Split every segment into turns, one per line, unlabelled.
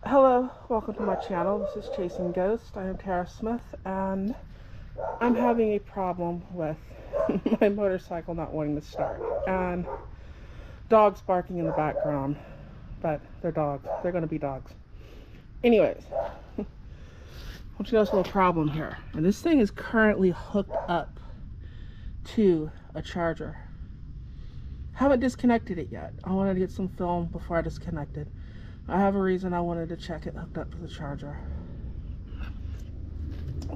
Hello, welcome to my channel. This is Chasing Ghost. I am Tara Smith, and I'm having a problem with my motorcycle not wanting to start, and dogs barking in the background, but they're dogs. They're going to be dogs. Anyways, I want you to notice a little problem here. And this thing is currently hooked up to a charger. Haven't disconnected it yet. I wanted to get some film before I disconnected. I have a reason I wanted to check it hooked up to the charger.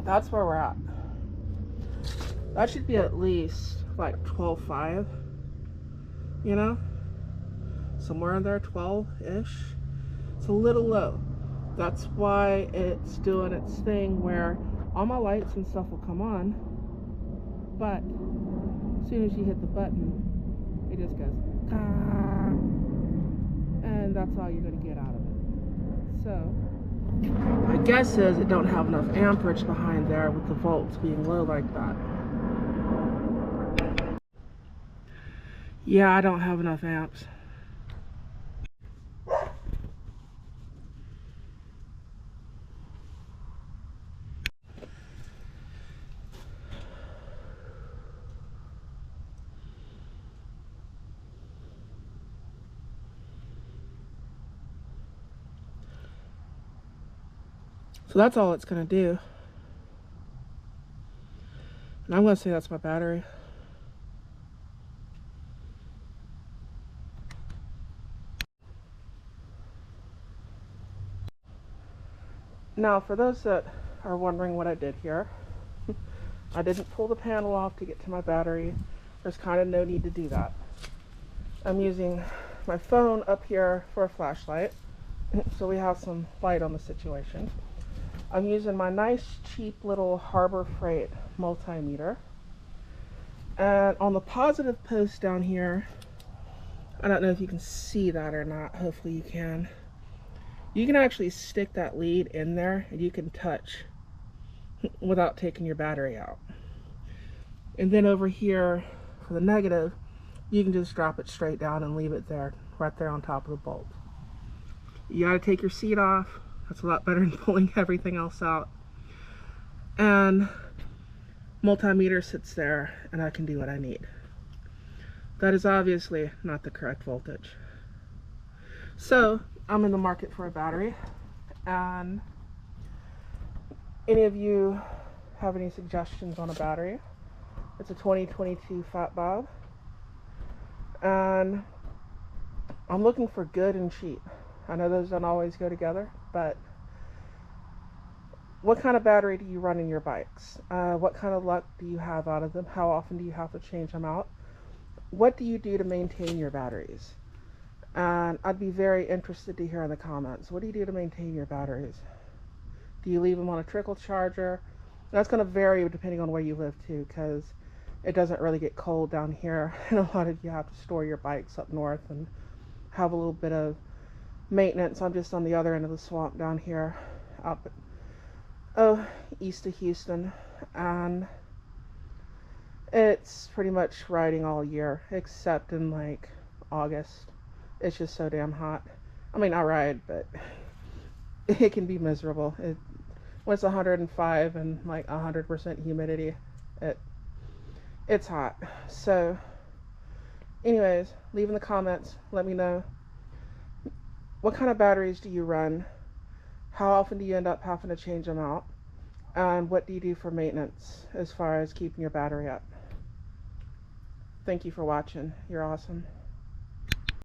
That's where we're at. That should be at least like 12.5, you know? Somewhere in there, 12-ish. It's a little low. That's why it's doing its thing where all my lights and stuff will come on, but as soon as you hit the button, it just goes, ah, and that's all you're going to get out of it. So my guess is it don't have enough amperage behind there with the volts being low like that. Yeah, I don't have enough amps. So that's all it's going to do. And I'm going to say that's my battery. Now, for those that are wondering what I did here, I didn't pull the panel off to get to my battery. There's kind of no need to do that. I'm using my phone up here for a flashlight, so we have some light on the situation. I'm using my nice cheap little Harbor Freight multimeter, and on the positive post down here, I don't know if you can see that or not, hopefully you can actually stick that lead in there and you can touch without taking your battery out. And then over here for the negative, you can just drop it straight down and leave it there, right there on top of the bolt. You got to take your seat off. That's a lot better than pulling everything else out. And multimeter sits there and I can do what I need. That is obviously not the correct voltage. So I'm in the market for a battery, and any of you have any suggestions on a battery? It's a 2022 Fat Bob, and I'm looking for good and cheap. I know those don't always go together, but what kind of battery do you run in your bikes? What kind of luck do you have out of them? How often do you have to change them out? What do you do to maintain your batteries? And I'd be very interested to hear in the comments. What do you do to maintain your batteries? Do you leave them on a trickle charger? That's going to vary depending on where you live too, because it doesn't really get cold down here, and a lot of you have to store your bikes up north and have a little bit of maintenance. I'm just on the other end of the swamp down here, up east of Houston, and it's pretty much riding all year except in like August. It's just so damn hot. I mean, I ride, but it can be miserable. When it's 105 and like 100% humidity, it's hot. So anyways, leave in the comments, let me know, what kind of batteries do you run? How often do you end up having to change them out? And what do you do for maintenance as far as keeping your battery up? Thank you for watching. You're awesome.